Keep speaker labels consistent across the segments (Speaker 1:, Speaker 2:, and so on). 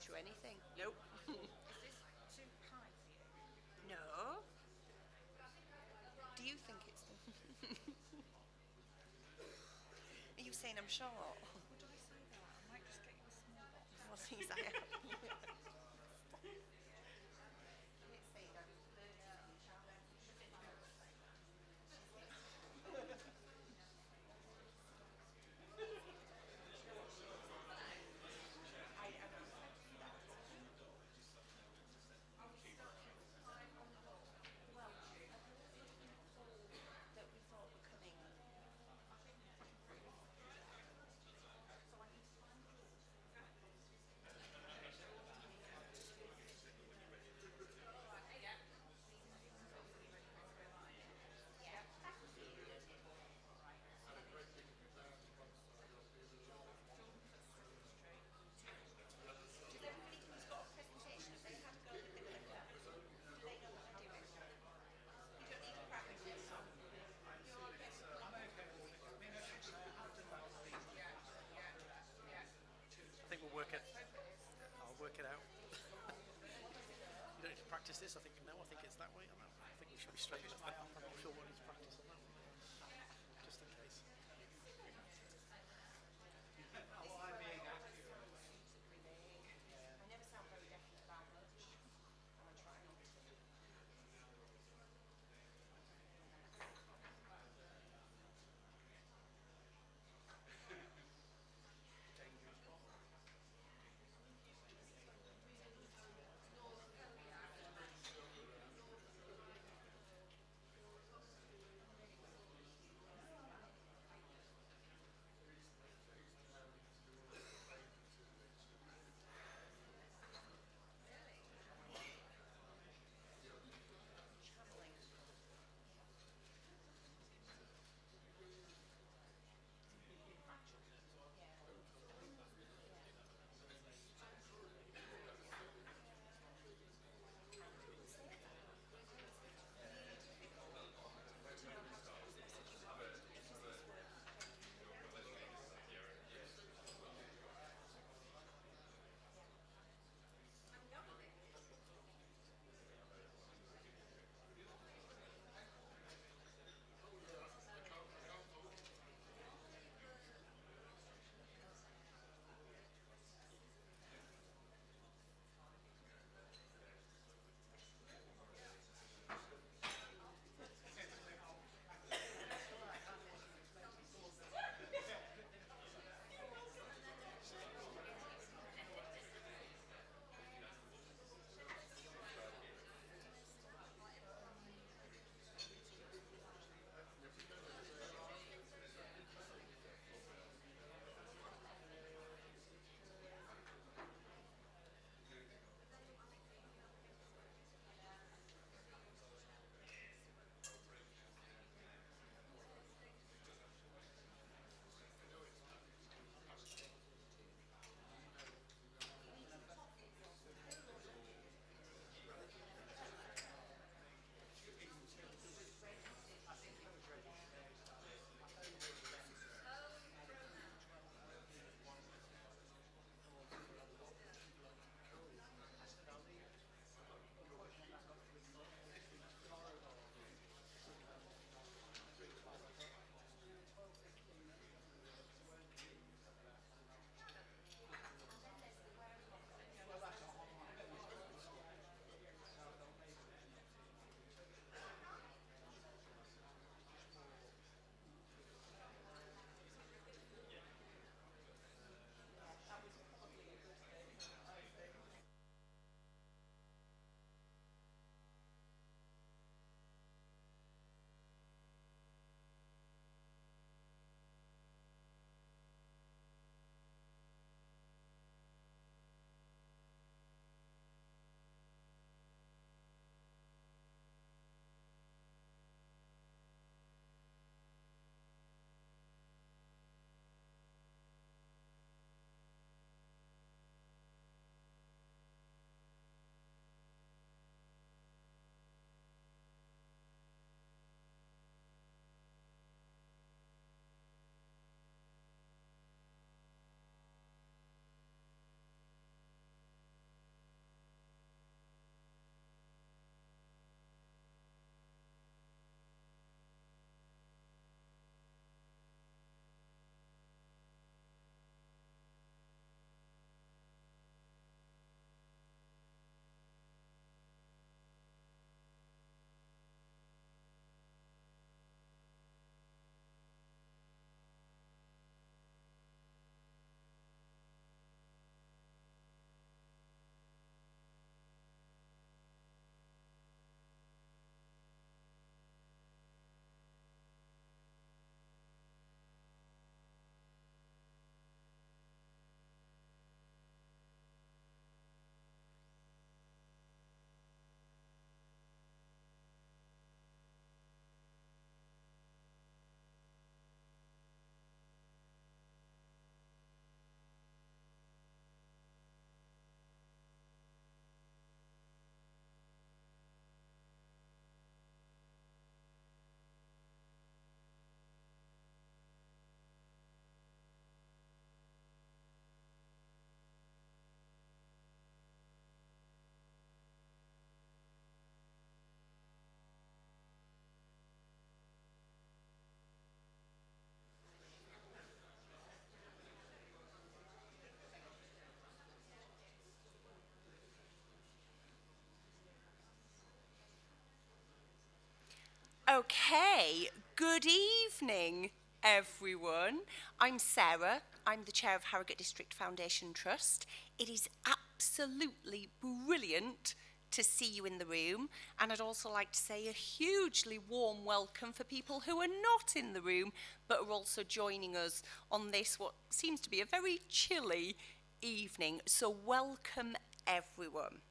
Speaker 1: teach you anything. Nope.
Speaker 2: Is this too high for you?
Speaker 1: No. Do you think it's... Are you saying I'm short?
Speaker 2: Would I say that? I might just get you a small box.
Speaker 1: Well, things I am. That we thought were coming. Does everybody who's got a presentation, if they have a go with the clicker, do they know what they're doing? You don't need to practice this. You're okay.
Speaker 3: I think we'll work it. I'll work it out. You don't need to practice this. I think no. I think it's that way. I think we should be straight. I'm not sure what needs to practice on that one. Just in case.
Speaker 1: I never sound very definite about much. I'm going to try not to. Okay, good evening, everyone. I'm Sarah. I'm the chair of Harrogate District Foundation Trust. It is absolutely brilliant to see you in the room, and I'd also like to say a hugely warm welcome for people who are not in the room but are also joining us on this what seems to be a very chilly evening. So welcome everyone.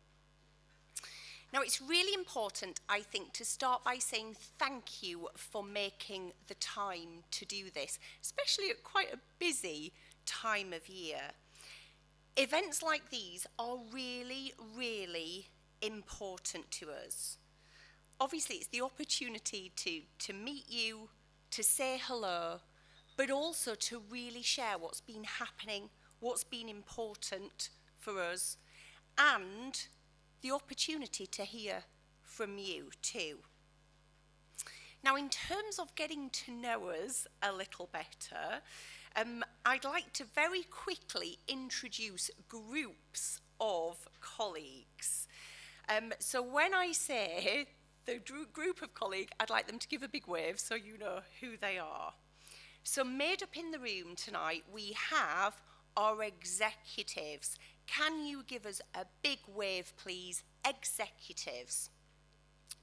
Speaker 1: Now, it's really important, I think, to start by saying thank you for making the time to do this, especially at quite a busy time of year. Events like these are really, really important to us. Obviously, it's the opportunity to meet you, to say hello, but also to really share what's been happening, what's been important for us, and the opportunity to hear from you too. Now, in terms of getting to know us a little better, I'd like to very quickly introduce groups of colleagues. So when I say the group of colleagues, I'd like them to give a big wave so you know who they are. So made up in the room tonight, we have our executives. Can you give us a big wave, please? Executives.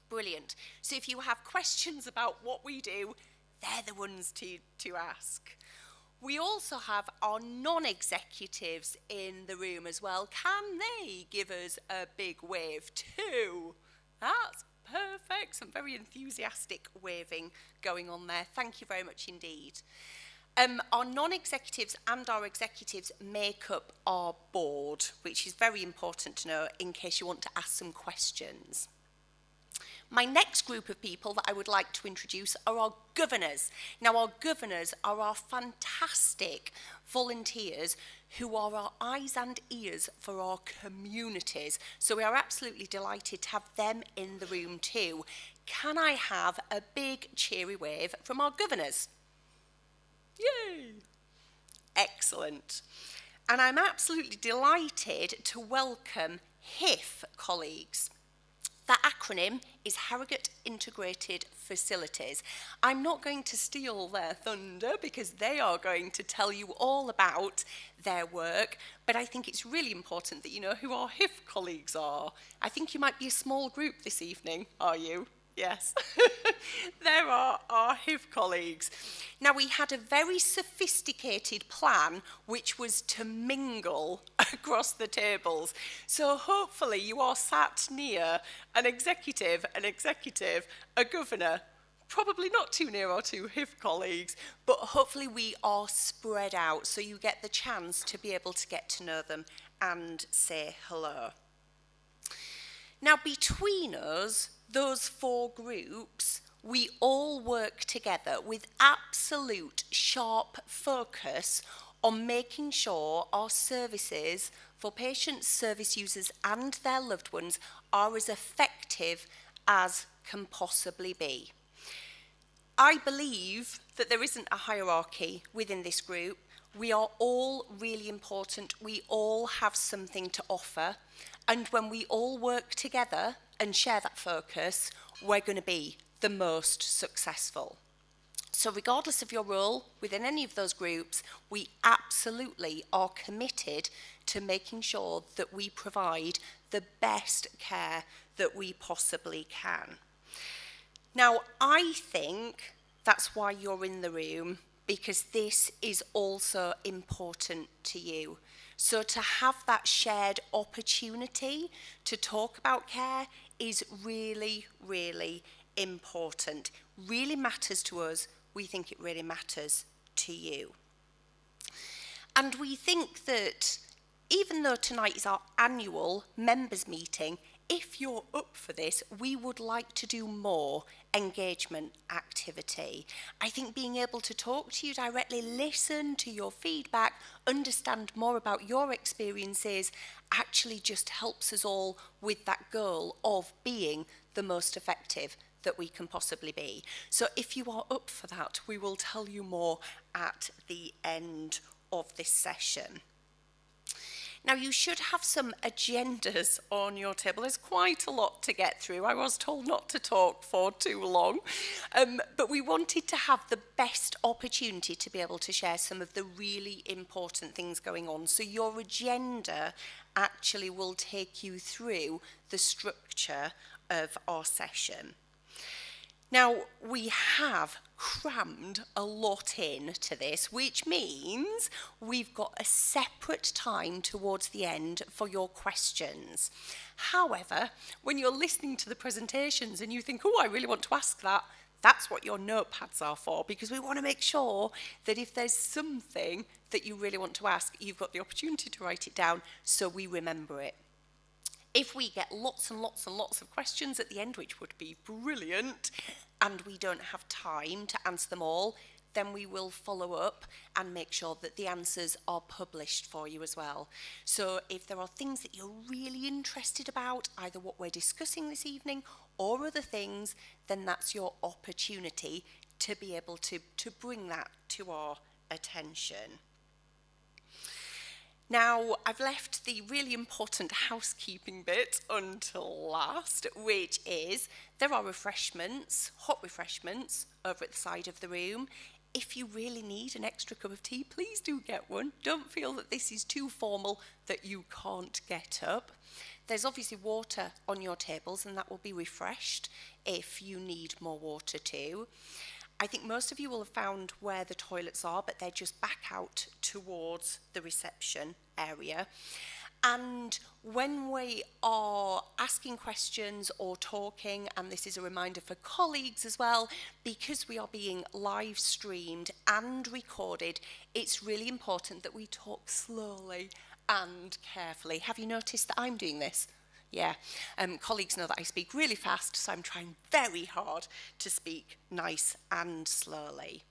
Speaker 1: Brilliant. So if you have questions about what we do, they're the ones to ask. We also have our non-executives in the room as well. Can they give us a big wave too? That's perfect. Some very enthusiastic waving going on there. Thank you very much indeed. Our non-executives and our executives make up our board, which is very important to know in case you want to ask some questions. My next group of people that I would like to introduce are our governors. Now, our governors are our fantastic volunteers who are our eyes and ears for our communities. So we are absolutely delighted to have them in the room too. Can I have a big cheery wave from our governors? Yay! Excellent. And I'm absolutely delighted to welcome HIF colleagues. That acronym is Harrogate Integrated Facilities. I'm not going to steal their thunder because they are going to tell you all about their work, but I think it's really important that you know who our HIF colleagues are. I think you might be a small group this evening, are you? Yes, there are our HIF colleagues. Now, we had a very sophisticated plan, which was to mingle across the tables. So hopefully you are sat near an executive, a governor, probably not too near our two HIF colleagues, but hopefully we are spread out so you get the chance to be able to get to know them and say hello. Now, between us, those four groups, we all work together with absolute sharp focus on making sure our services for patients, service users and their loved ones are as effective as can possibly be. I believe that there isn't a hierarchy within this group. We are all really important. We all have something to offer. And when we all work together and share that focus, we're going to be the most successful. So regardless of your role within any of those groups, we absolutely are committed to making sure that we provide the best care that we possibly can. Now, I think that's why you're in the room, because this is also important to you. So to have that shared opportunity to talk about care is really, really important. Really matters to us. We think it really matters to you. And we think that even though tonight is our annual members meeting, if you're up for this, we would like to do more engagement activity. I think being able to talk to you directly, listen to your feedback, understand more about your experiences, actually just helps us all with that goal of being the most effective that we can possibly be. So if you are up for that, we will tell you more at the end of this session. Now, you should have some agendas on your table. There's quite a lot to get through. I was told not to talk for too long, but we wanted to have the best opportunity to be able to share some of the really important things going on. So your agenda actually will take you through the structure of our session. Now, we have crammed a lot into this, which means we've got a separate time towards the end for your questions. However, when you're listening to the presentations and you think, oh, I really want to ask that, that's what your notepads are for, because we want to make sure that if there's something that you really want to ask, you've got the opportunity to write it down so we remember it. If we get lots and lots and lots of questions at the end, which would be brilliant, and we don't have time to answer them all, then we will follow up and make sure that the answers are published for you as well. So if there are things that you're really interested about, either what we're discussing this evening or other things, then that's your opportunity to be able to bring that to our attention. Now, I've left the really important housekeeping bit until last, which is there are refreshments, hot refreshments, over at the side of the room. If you really need an extra cup of tea, please do get one. Don't feel that this is too formal that you can't get up. There's obviously water on your tables, and that will be refreshed if you need more water too. I think most of you will have found where the toilets are, but they're just back out towards the reception area. And when we are asking questions or talking, and this is a reminder for colleagues as well, because we are being live streamed and recorded, it's really important that we talk slowly and carefully. Have you noticed that I'm doing this? Yeah, colleagues know that I speak really fast, so I'm trying very hard to speak nice and slowly.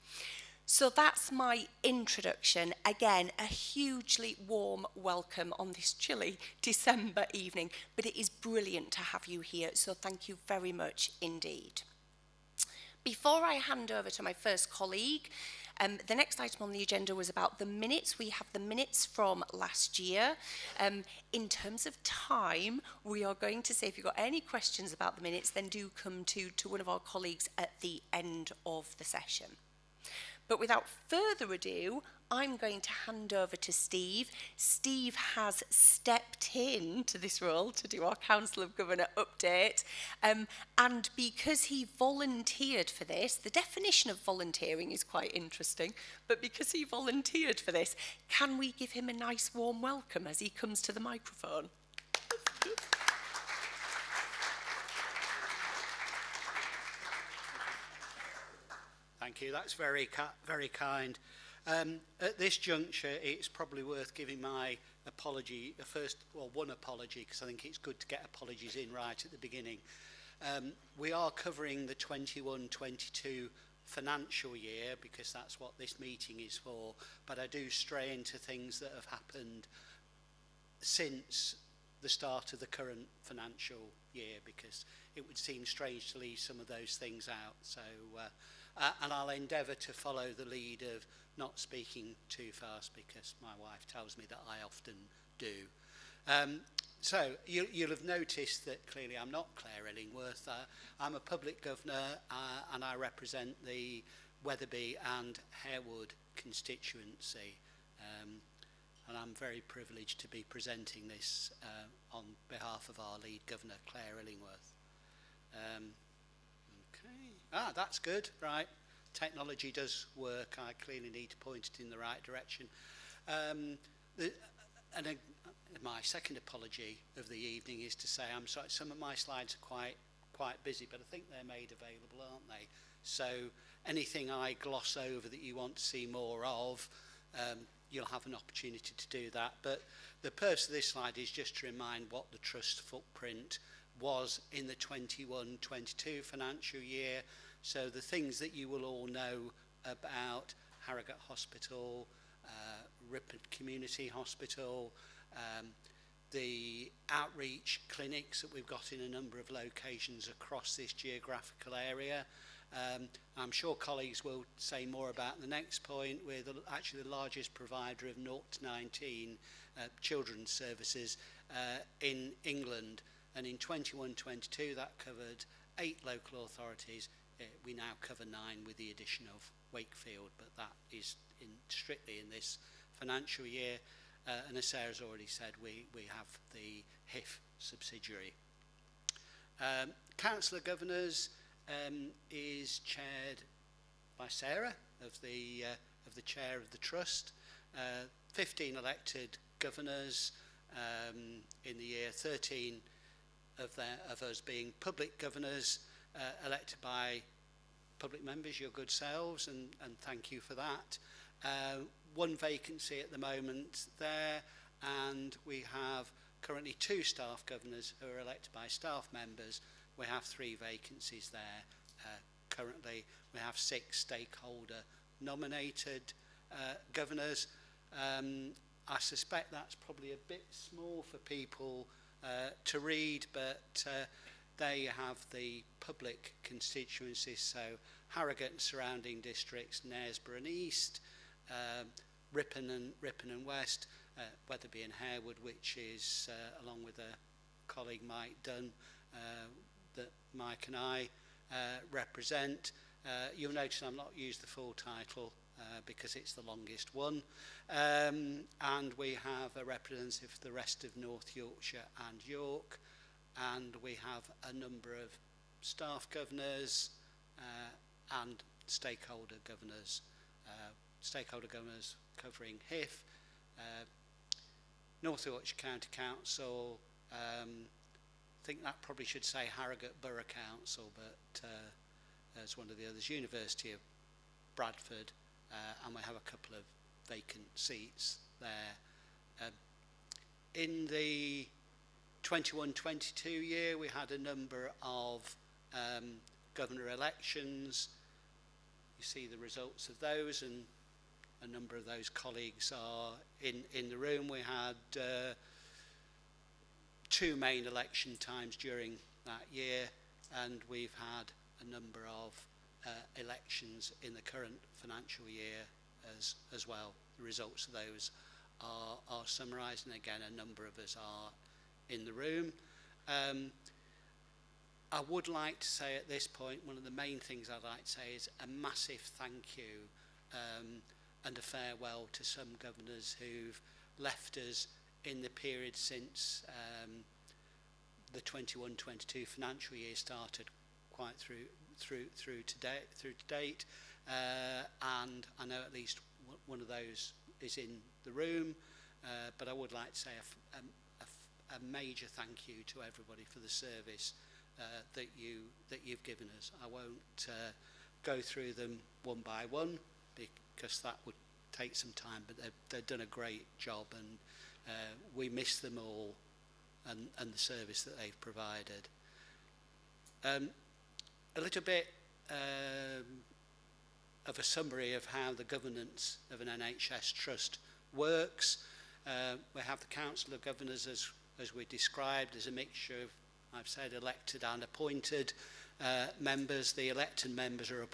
Speaker 1: So that's my introduction. Again, a hugely warm welcome on this chilly December evening, but it is brilliant to have you here, so thank you very much indeed. Before I hand over to my first colleague, the next item on the agenda was about the minutes. We have the minutes from last year. In terms of time, we are going to say if you've got any questions about the minutes, then do come to one of our colleagues at the end of the session. But without further ado, I'm going to hand over to Steve. Steve has stepped into this role to do our Council of Governor update. And because he volunteered for this, the definition of volunteering is quite interesting, but because he volunteered for this, can we give him a nice warm welcome as he comes to the microphone?
Speaker 4: Thank you. That's very kind. At this juncture, it's probably worth giving my apology, one apology, because I think it's good to get apologies in right at the beginning. We are covering the 21-22 financial year, because that's what this meeting is for, but I do stray into things that have happened since the start of the current financial year, because it would seem strange to leave some of those things out. So, and I'll endeavour to follow the lead of not speaking too fast, because my wife tells me that I often do. So you'll have noticed that clearly I'm not Claire Illingworth. I'm a public governor, and I represent the Wetherby and Harewood constituency. And I'm very privileged to be presenting this on behalf of our lead governor, Claire Illingworth. Okay. That's good. Right. Technology does work. I clearly need to point it in the right direction. My second apology of the evening is to say I'm sorry. Some of my slides are quite busy, but I think they're made available, aren't they? So anything I gloss over that you want to see more of, you'll have an opportunity to do that. But the purpose of this slide is just to remind what the trust footprint was in the 21-22 financial year. So the things that you will all know about Harrogate Hospital, Ripon Community Hospital, the outreach clinics that we've got in a number of locations across this geographical area, I'm sure colleagues will say more about the next point. We're actually the largest provider of 0 to 19 children's services in England. And in 21-22, that covered 8 local authorities. We now cover 9 with the addition of Wakefield, but that is strictly in this financial year. And as Sarah's already said, we have the HIF subsidiary. Council of Governors is chaired by Sarah, of the chair of the trust. 15 elected governors in the year, 13 of us being public governors, elected by public members, your good selves, and thank you for that. 1 vacancy at the moment there, and we have currently 2 staff governors who are elected by staff members. We have 3 vacancies there currently. We have 6 stakeholder nominated governors. I suspect that's probably a bit small for people to read, but there you have the public constituencies, so Harrogate and surrounding districts, Knaresborough and East, Ripon and West, Wetherby and Harewood, which is along with a colleague Mike Dunn that Mike and I represent. You'll notice I've not used the full title because it's the longest one. And we have a representative for the rest of North Yorkshire and York, and we have a number of staff governors and stakeholder governors. Stakeholder governors covering HIF, North Yorkshire County Council, I think that probably should say Harrogate Borough Council, but as one of the others, University of Bradford, and we have a couple of vacant seats there. In the 21-22 year, we had a number of governor elections. You see the results of those, and a number of those colleagues are in the room. We had 2 main election times during that year, and we've had a number of elections in the current financial year as well. The results of those are summarised, and again, a number of us are in the room. I would like to say at this point, one of the main things I'd like to say is a massive thank you and a farewell to some governors who've left us in the period since the 21-22 financial year started, quite through to date, and I know at least one of those is in the room, but I would like to say a major thank you to everybody for the service that you've given us. I won't go through them one by one because that would take some time, but they've done a great job, and we miss them all and the service that they've provided. A little bit of a summary of how the governance of an NHS trust works. We have the Council of Governors as we described as a mixture of, I've said, elected and appointed members. The elected members are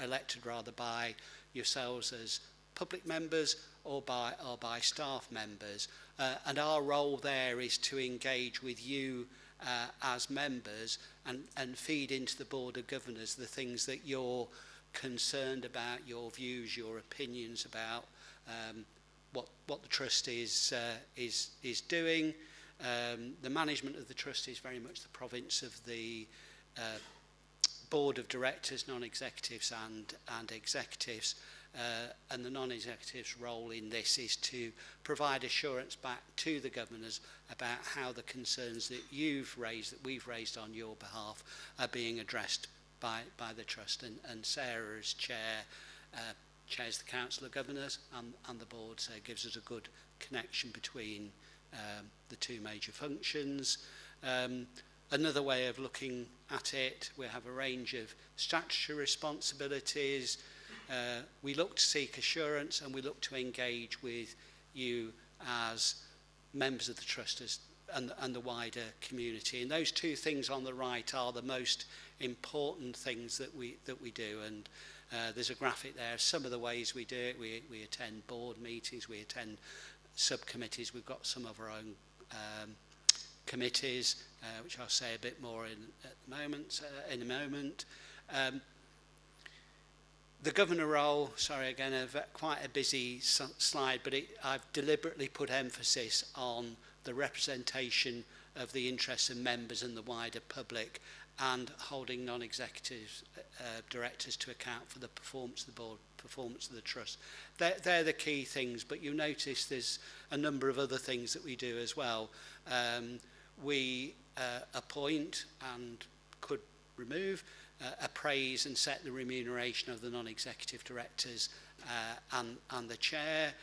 Speaker 4: elected by yourselves as public members or by staff members, and our role there is to engage with you as members and feed into the Board of Governors the things that you're concerned about, your views, your opinions about what the trust is doing. The management of the trust is very much the province of the Board of Directors, non-executives and executives, and the non-executives' role in this is to provide assurance back to the governors about how the concerns that you've raised, that we've raised on your behalf, are being addressed by the trust. And Sarah as chair chairs the Council of Governors and the board, so it gives us a good connection between the two major functions. Another way of looking at it, we have a range of statutory responsibilities. We look to seek assurance, and we look to engage with you as members of the trust and the wider community. And those two things on the right are the most important things that we do. And there's a graphic there. Some of the ways we do it, we attend board meetings, we attend subcommittees. We've got some of our own committees, which I'll say a bit more in a moment. The governor role, sorry again, quite a busy slide, but I've deliberately put emphasis on the representation of the interests of members and the wider public, and holding non-executive directors to account for the performance of the board, performance of the trust. They're the key things, but you'll notice there's a number of other things that we do as well. We appoint and could remove, appraise and set the remuneration of the non-executive directors and the chair.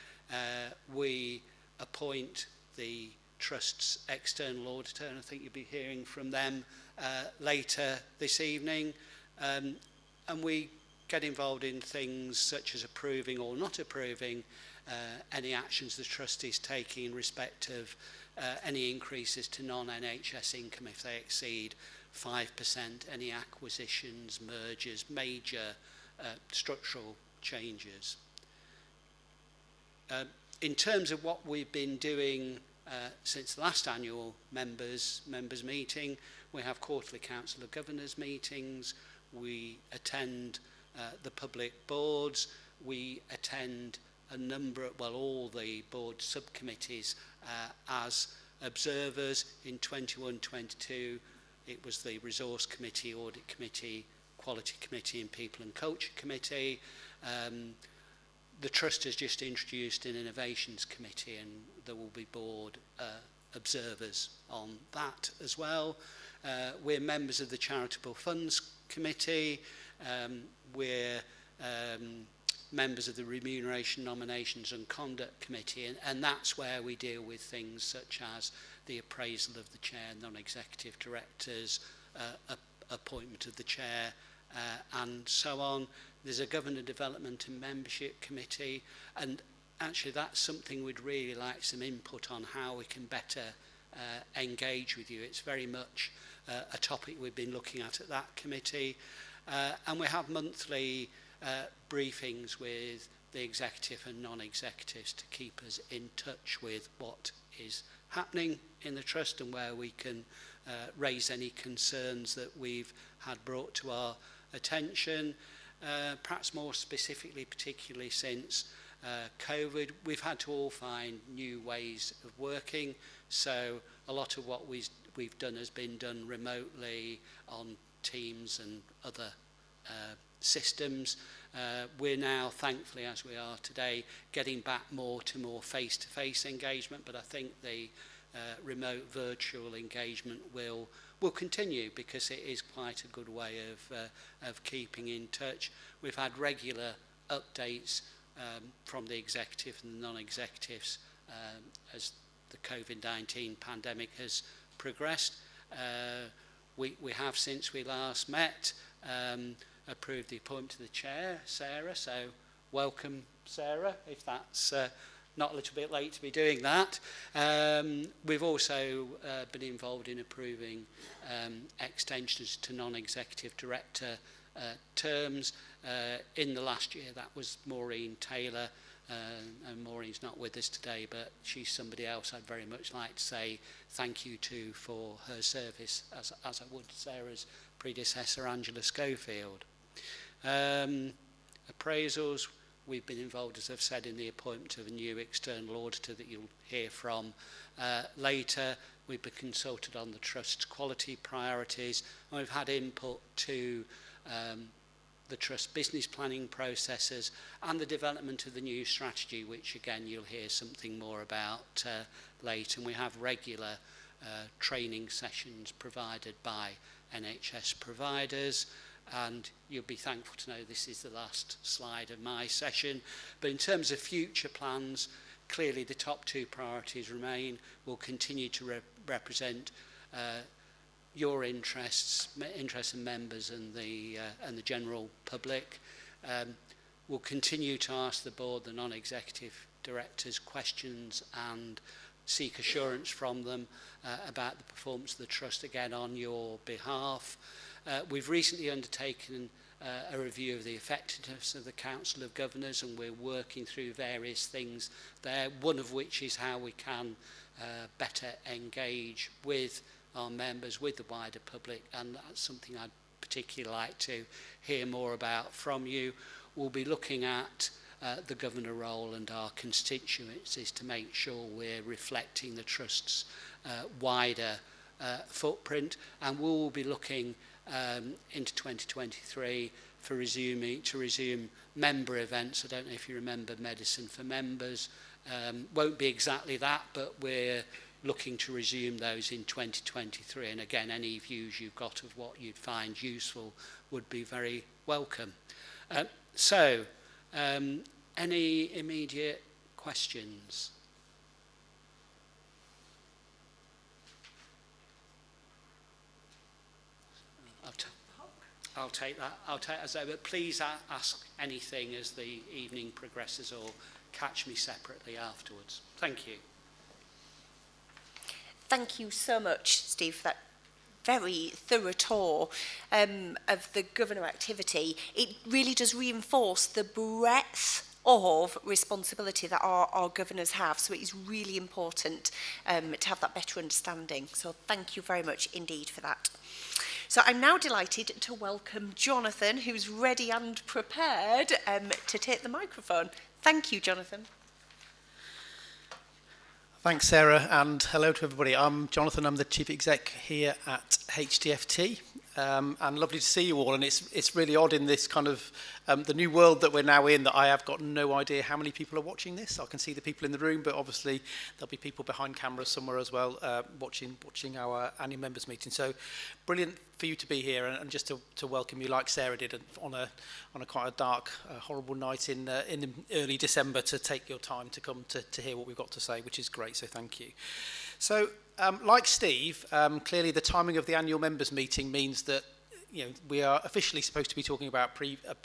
Speaker 4: We appoint the trust's external auditor, and I think you'll be hearing from them later this evening. And we get involved in things such as approving or not approving any actions the trust is taking in respect of any increases to non-NHS income if they exceed 5%, any acquisitions, mergers, major structural changes. In terms of what we've been doing since the last annual members meeting, we have quarterly Council of Governors meetings, we attend the public boards, we attend a number of, well, all the board subcommittees as observers. In 21-22 it was the Resource Committee, Audit Committee, Quality Committee and People and Culture Committee. The Trust has just introduced an Innovations Committee, and there will be board observers on that as well. We're members of the Charitable Funds Committee. We're members of the Remuneration, Nominations and Conduct Committee, and that's where we deal with things such as the appraisal of the chair, non-executive directors, appointment of the chair, and so on. There's a Governor Development and Membership Committee, and actually that's something we'd really like some input on, how we can better engage with you. It's very much a topic we've been looking at that committee. And we have monthly briefings with the executive and non-executives to keep us in touch with what is happening in the trust and where we can raise any concerns that we've had brought to our attention. Perhaps more specifically, particularly since COVID, we've had to all find new ways of working. So a lot of what we've done has been done remotely on Teams and other systems. We're now, thankfully, as we are today, getting back more to more face-to-face engagement, but I think the remote virtual engagement will continue because it is quite a good way of keeping in touch. We've had regular updates from the executive and the non-executives as the COVID-19 pandemic has progressed. We have, since we last met, approved the appointment of the chair, Sarah, so welcome, Sarah, if that's not a little bit late to be doing that. We've also been involved in approving extensions to non-executive director terms. In the last year, that was Maureen Taylor, and Maureen's not with us today, but she's somebody else I'd very much like to say thank you to for her service, as I would Sarah's predecessor, Angela Schofield. Appraisals, we've been involved, as I've said, in the appointment of a new external auditor that you'll hear from later. We've been consulted on the Trust's quality priorities, and we've had input to the Trust business planning processes and the development of the new strategy, which again you'll hear something more about later. And we have regular training sessions provided by NHS providers, and you'll be thankful to know this is the last slide of my session. But in terms of future plans, clearly the top two priorities remain. We'll continue to represent your interests and members and the general public. We'll continue to ask the board, the non-executive directors, questions and seek assurance from them about the performance of the trust, again on your behalf. We've recently undertaken a review of the effectiveness of the Council of Governors, and we're working through various things there, one of which is how we can better engage with our members, with the wider public, and that's something I'd particularly like to hear more about from you. We'll be looking at the governor role and our constituencies to make sure we're reflecting the Trust's wider footprint, and we'll be looking into 2023 to resume member events. I don't know if you remember Medicine for Members. Won't be exactly that, but we're looking to resume those in 2023. And again, any views you've got of what you'd find useful would be very welcome. Any immediate questions? I'll take that as though, but please ask anything as the evening progresses, or catch me separately afterwards. Thank you.
Speaker 1: Thank you so much, Steve, for that very thorough tour of the governor activity. It really does reinforce the breadth of responsibility that our governors have, so it is really important to have that better understanding. So thank you very much indeed for that. So I'm now delighted to welcome Jonathan, who's ready and prepared to take the microphone. Thank you, Jonathan.
Speaker 3: Thanks, Sarah, and hello to everybody. I'm Jonathan. I'm the Chief Exec here at HDFT, and lovely to see you all. And it's really odd in this kind of the new world that we're now in that I have got no idea how many people are watching this. I can see the people in the room, but obviously there'll be people behind cameras somewhere as well watching our annual members meeting. So brilliant for you to be here, and just to welcome you like Sarah did on a quite a dark, horrible night in early December, to take your time to come to hear what we've got to say, which is great. So thank you. So like Steve, clearly the timing of the annual members meeting means that we are officially supposed to be talking about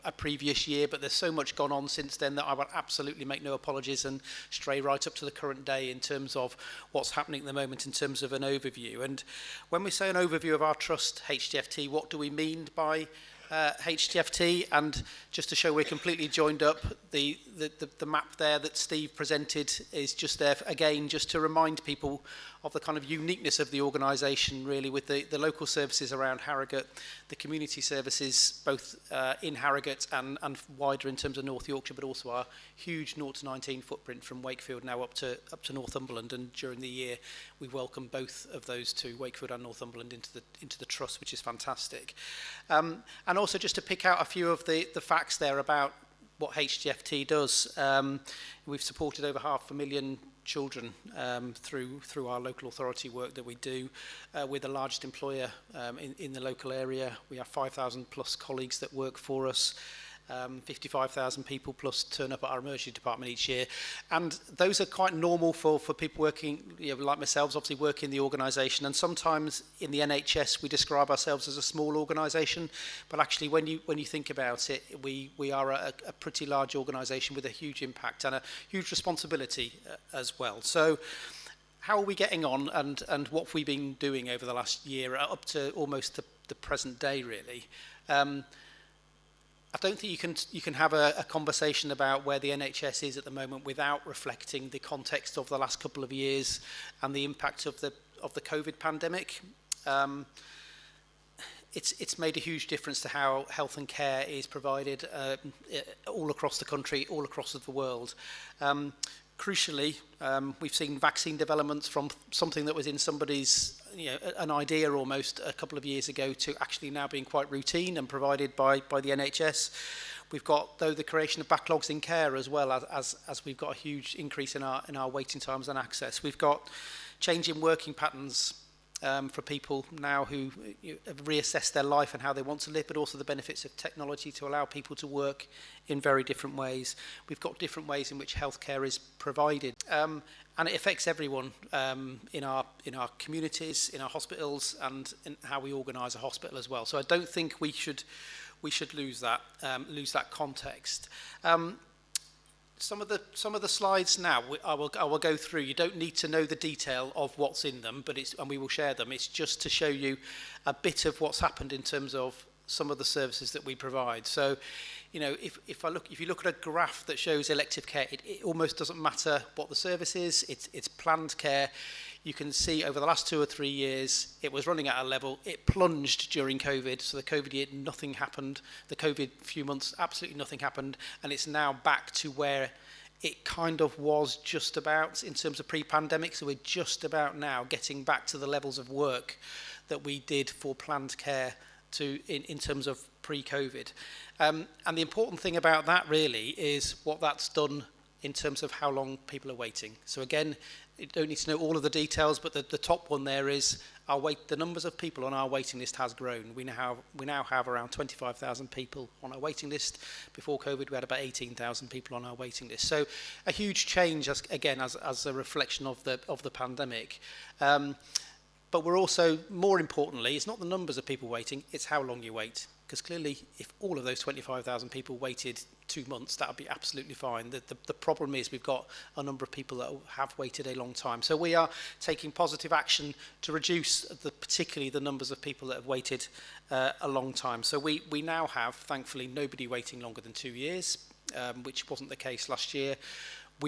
Speaker 3: a previous year, but there's so much gone on since then that I will absolutely make no apologies and stray right up to the current day in terms of what's happening at the moment in terms of an overview. And when we say an overview of our trust, HDFT, what do we mean by HDFT? And just to show we're completely joined up, the map there that Steve presented is just there again, just to remind people of the kind of uniqueness of the organisation, really, with the local services around Harrogate, the community services both in Harrogate and wider in terms of North Yorkshire, but also our huge 0 to 19 footprint from Wakefield now up to Northumberland. And during the year, we welcome both of those two, Wakefield and Northumberland, into the trust, which is fantastic. And also just to pick out a few of the facts there about what HDFT does. We've supported over 500,000 children through our local authority work that we do. We're the largest employer in the local area. We have 5,000 plus colleagues that work for us. 55,000 people plus turn up at our emergency department each year, and those are quite normal for people working, like myself, obviously work in the organisation. And sometimes in the NHS we describe ourselves as a small organisation, but actually when you think about it, we are a pretty large organisation with a huge impact and a huge responsibility as well. So how are we getting on, and what have we been doing over the last year up to almost the present day, really? I don't think you can have a conversation about where the NHS is at the moment without reflecting the context of the last couple of years and the impact of the COVID pandemic. It's made a huge difference to how health and care is provided all across the country, all across the world. Crucially, we've seen vaccine developments from something that was in somebody's, an idea almost a couple of years ago to actually now being quite routine and provided by the NHS. We've got, though, the creation of backlogs in care as well, as we've got a huge increase in our waiting times and access. We've got changing working patterns for people now who have reassessed their life and how they want to live, but also the benefits of technology to allow people to work in very different ways. We've got different ways in which healthcare is provided, and it affects everyone in our communities, in our hospitals, and in how we organise a hospital as well. So I don't think we should lose that context. some of the slides now I will go through. You don't need to know the detail of what's in them, but and we will share them. It's just to show you a bit of what's happened in terms of some of the services that we provide. So, you know, if you look at a graph that shows elective care, it almost doesn't matter what the service is. It's planned care. You can see over the last 2 or 3 years, it was running at a level. It plunged during COVID. So the COVID year, nothing happened. The COVID few months, absolutely nothing happened. And it's now back to where it kind of was just about in terms of pre-pandemic. So we're just about now getting back to the levels of work that we did for planned care in terms of pre-COVID. And the important thing about that really is what that's done in terms of how long people are waiting. So again, you don't need to know all of the details, but the top one there is the numbers of people on our waiting list has grown. We now have around 25,000 people on our waiting list. Before COVID, we had about 18,000 people on our waiting list. So a huge change, as a reflection of the pandemic. But we're also, more importantly, it's not the numbers of people waiting, it's how long you wait. Because clearly, if all of those 25,000 people waited 2 months, that would be absolutely fine. The problem is we've got a number of people that have waited a long time. So we are taking positive action to reduce particularly the numbers of people that have waited a long time. So we now have, thankfully, nobody waiting longer than 2 years, which wasn't the case last year.